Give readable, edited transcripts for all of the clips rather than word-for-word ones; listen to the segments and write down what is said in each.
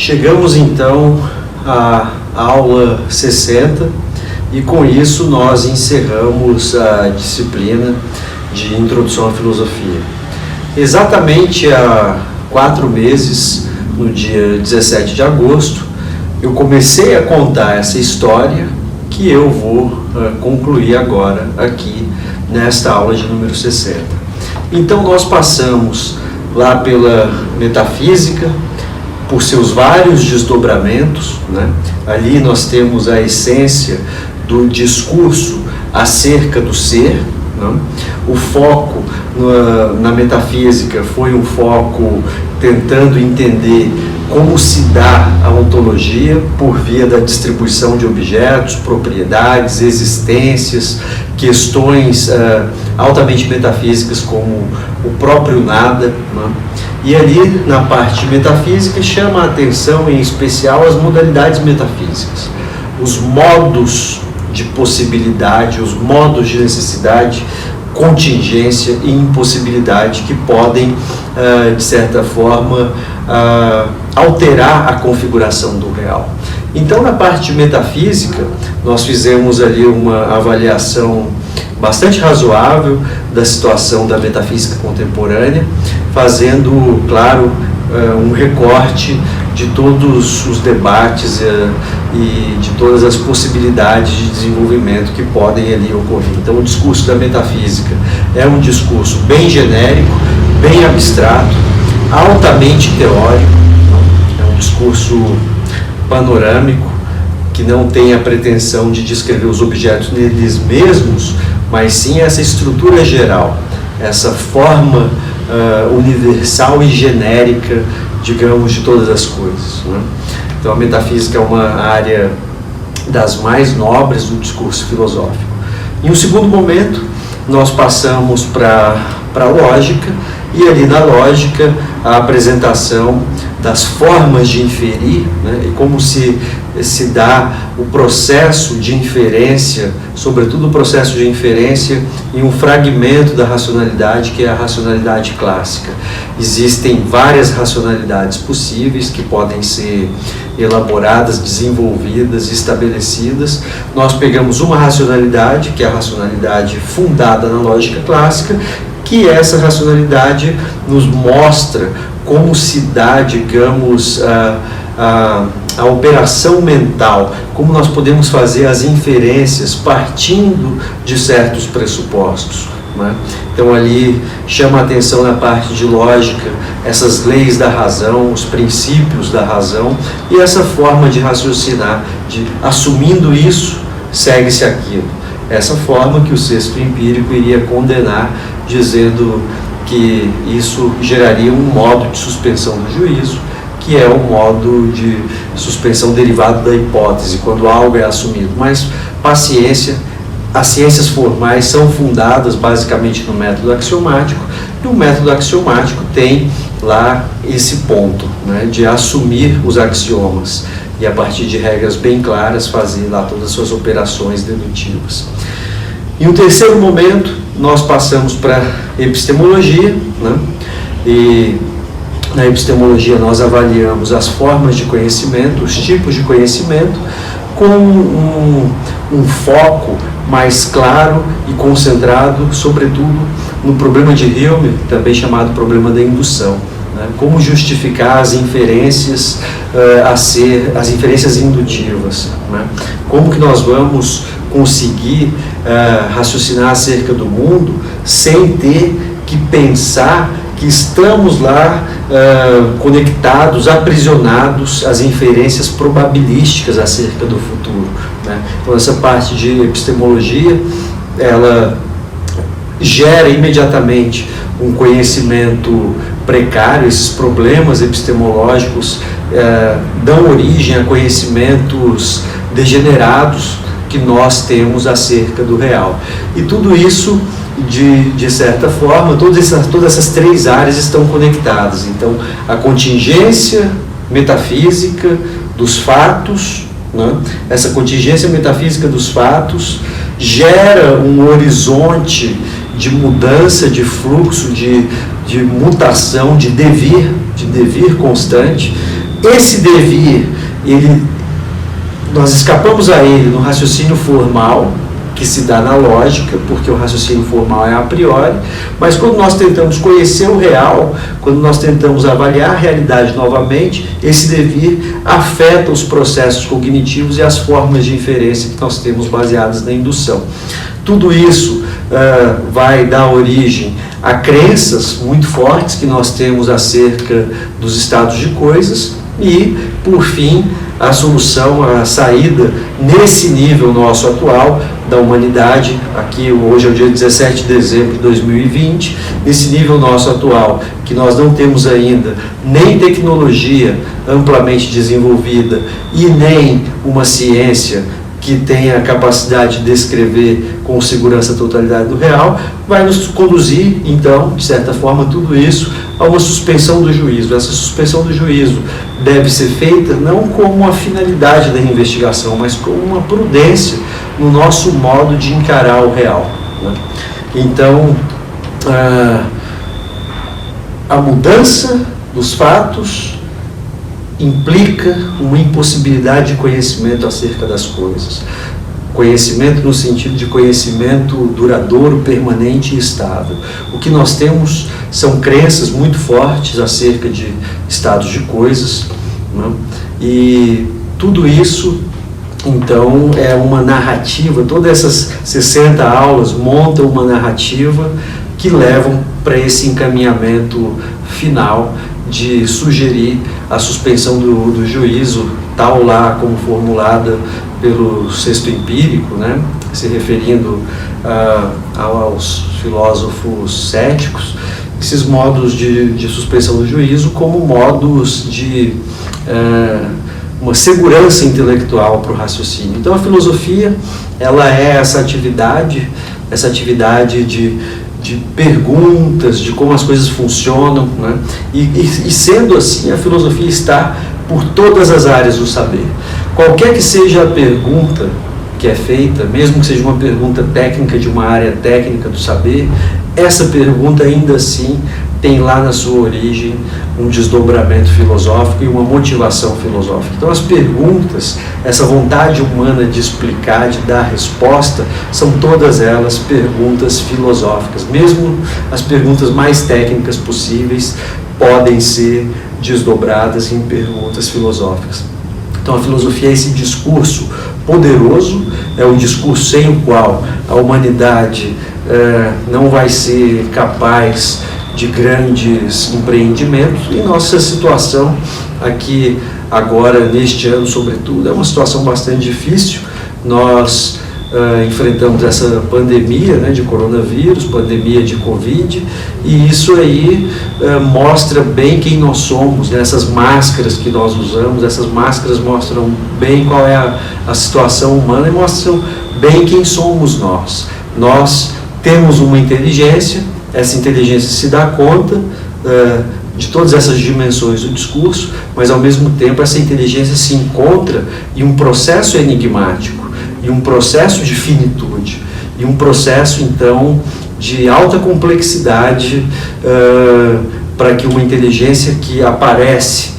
Chegamos então à aula 60 e com isso nós encerramos a disciplina de Introdução à Filosofia. Exatamente há 4 meses, no dia 17 de agosto, eu comecei a contar essa história que eu vou concluir agora aqui nesta aula de número 60. Então nós passamos lá pela metafísica, por seus vários desdobramentos, né? Ali nós temos a essência do discurso acerca do ser, né? O foco na metafísica foi um foco tentando entender como se dá a ontologia por via da distribuição de objetos, propriedades, existências, questões altamente metafísicas como o próprio nada, né? E ali na parte metafísica chama a atenção em especial as modalidades metafísicas, os modos de possibilidade, os modos de necessidade, contingência e impossibilidade que podem, de certa forma, alterar a configuração do real. Então, na parte metafísica, nós fizemos ali uma avaliação bastante razoável da situação da metafísica contemporânea, fazendo, claro, um recorte de todos os debates e de todas as possibilidades de desenvolvimento que podem ali ocorrer. Então, o discurso da metafísica é um discurso bem genérico, bem abstrato, altamente teórico, é um discurso panorâmico, que não tem a pretensão de descrever os objetos neles mesmos, mas sim essa estrutura geral, essa forma universal e genérica, digamos, de todas as coisas, né? Então a metafísica é uma área das mais nobres do discurso filosófico. Em um segundo momento, nós passamos para a lógica, e ali na lógica a apresentação das formas de inferir, né, e como se dá o processo de inferência, sobretudo o processo de inferência em um fragmento da racionalidade, que é a racionalidade clássica. Existem várias racionalidades possíveis que podem ser elaboradas, desenvolvidas, estabelecidas. Nós pegamos uma racionalidade, que é a racionalidade fundada na lógica clássica, que essa racionalidade nos mostra como se dá, digamos, a operação mental, como nós podemos fazer as inferências partindo de certos pressupostos, né? Então ali chama a atenção na parte de lógica essas leis da razão, os princípios da razão e essa forma de raciocinar, de assumindo isso, segue-se aquilo. Essa forma que o sexto empírico iria condenar, dizendo que isso geraria um modo de suspensão do juízo, que é o modo de suspensão derivado da hipótese, quando algo é assumido. Mas paciência, as ciências formais são fundadas basicamente no método axiomático, e o método axiomático tem lá esse ponto, né, de assumir os axiomas e a partir de regras bem claras fazer lá todas as suas operações dedutivas. Em um terceiro momento, nós passamos para a epistemologia, né? E na epistemologia nós avaliamos as formas de conhecimento, os tipos de conhecimento, com um foco mais claro e concentrado, sobretudo, no problema de Hume, também chamado problema da indução. Como justificar as inferências as inferências indutivas, né? Como que nós vamos conseguir raciocinar acerca do mundo sem ter que pensar que estamos lá conectados, aprisionados às inferências probabilísticas acerca do futuro, né? Então essa parte de epistemologia, ela gera imediatamente um conhecimento precário. Esses problemas epistemológicos dão origem a conhecimentos degenerados que nós temos acerca do real. E tudo isso, de certa forma, todas essas 3 áreas estão conectadas. Então, a contingência metafísica dos fatos, né? Essa contingência metafísica dos fatos gera um horizonte de mudança, de fluxo, de mutação, de devir constante, esse devir, nós escapamos a ele no raciocínio formal, que se dá na lógica, porque o raciocínio formal é a priori, mas quando nós tentamos conhecer o real, quando nós tentamos avaliar a realidade novamente, esse devir afeta os processos cognitivos e as formas de inferência que nós temos baseadas na indução. Tudo isso vai dar origem a crenças muito fortes que nós temos acerca dos estados de coisas e, por fim, a solução, a saída nesse nível nosso atual da humanidade, aqui hoje é o dia 17 de dezembro de 2020, nesse nível nosso atual, que nós não temos ainda nem tecnologia amplamente desenvolvida e nem uma ciência que tenha a capacidade de descrever com segurança a totalidade do real, vai nos conduzir, então, de certa forma, tudo isso a uma suspensão do juízo. Essa suspensão do juízo deve ser feita não como a finalidade da investigação, mas como uma prudência no nosso modo de encarar o real, né? Então, a mudança dos fatos implica uma impossibilidade de conhecimento acerca das coisas. Conhecimento no sentido de conhecimento duradouro, permanente e estável. O que nós temos são crenças muito fortes acerca de estados de coisas, né? E tudo isso, então, é uma narrativa. Todas essas 60 aulas montam uma narrativa que levam para esse encaminhamento final de sugerir a suspensão do juízo, tal lá como formulada pelo sexto empírico, né, se referindo aos filósofos céticos, esses modos de suspensão do juízo como modos de uma segurança intelectual para o raciocínio. Então a filosofia, ela é essa atividade de perguntas, de como as coisas funcionam, né? E sendo assim, a filosofia está por todas as áreas do saber. Qualquer que seja a pergunta que é feita, mesmo que seja uma pergunta técnica de uma área técnica do saber, essa pergunta ainda assim tem lá na sua origem um desdobramento filosófico e uma motivação filosófica. Então as perguntas, essa vontade humana de explicar, de dar resposta, são todas elas perguntas filosóficas. Mesmo as perguntas mais técnicas possíveis podem ser desdobradas em perguntas filosóficas. Então a filosofia é esse discurso poderoso, é um discurso sem o qual a humanidade não vai ser capaz de grandes empreendimentos, e nossa situação aqui agora, neste ano sobretudo, é uma situação bastante difícil. Nós enfrentamos essa pandemia, né, de coronavírus, pandemia de Covid, e isso aí mostra bem quem nós somos, né? Essas máscaras que nós usamos, essas máscaras mostram bem qual é a situação humana e mostram bem quem somos nós. Nós temos uma inteligência, essa inteligência se dá conta de todas essas dimensões do discurso, mas ao mesmo tempo essa inteligência se encontra em um processo enigmático, em um processo de finitude, em um processo então de alta complexidade, para que uma inteligência que aparece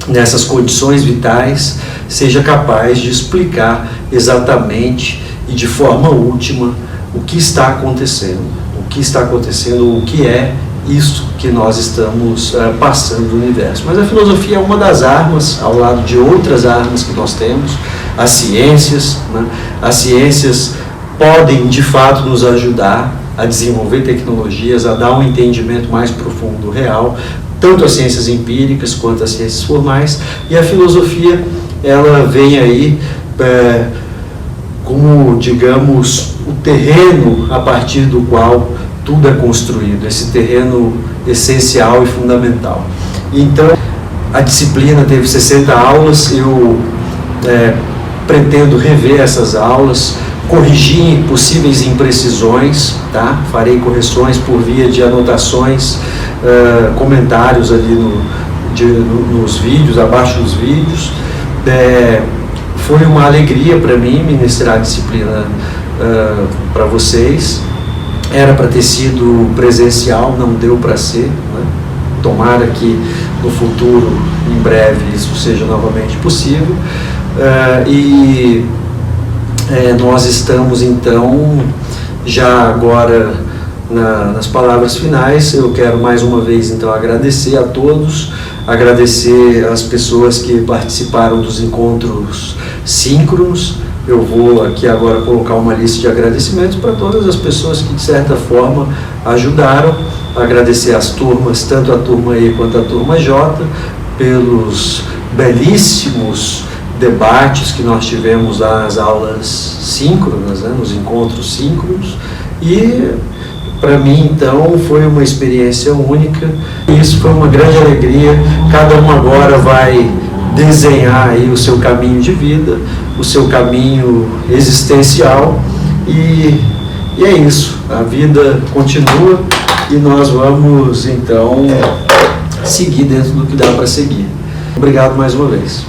nessas condições vitais seja capaz de explicar exatamente e de forma última o que está acontecendo, o que é isso que nós estamos passando no universo. Mas a filosofia é uma das armas, ao lado de outras armas que nós temos, as ciências, né? As ciências podem, de fato, nos ajudar a desenvolver tecnologias, a dar um entendimento mais profundo do real, tanto as ciências empíricas quanto as ciências formais, e a filosofia, ela vem aí como, digamos, o terreno a partir do qual tudo é construído, esse terreno essencial e fundamental. Então, a disciplina teve 60 aulas, eu pretendo rever essas aulas, corrigir possíveis imprecisões, tá? Farei correções por via de anotações, comentários ali nos vídeos, abaixo dos vídeos. Foi uma alegria para mim ministrar a disciplina para vocês. Era para ter sido presencial, não deu para ser, né? Tomara que no futuro, em breve, isso seja novamente possível. Nós estamos então, já agora nas palavras finais, eu quero mais uma vez então agradecer a todos, agradecer as pessoas que participaram dos encontros síncronos. Eu vou aqui agora colocar uma lista de agradecimentos para todas as pessoas que de certa forma ajudaram. Agradecer as turmas, tanto a turma E quanto a turma J, pelos belíssimos debates que nós tivemos lá nas aulas síncronas, nos encontros síncronos, e para mim então foi uma experiência única. Isso foi uma grande alegria. Cada um agora vai desenhar aí o seu caminho de vida, o seu caminho existencial, e é isso, a vida continua e nós vamos então seguir dentro do que dá para seguir. Obrigado mais uma vez.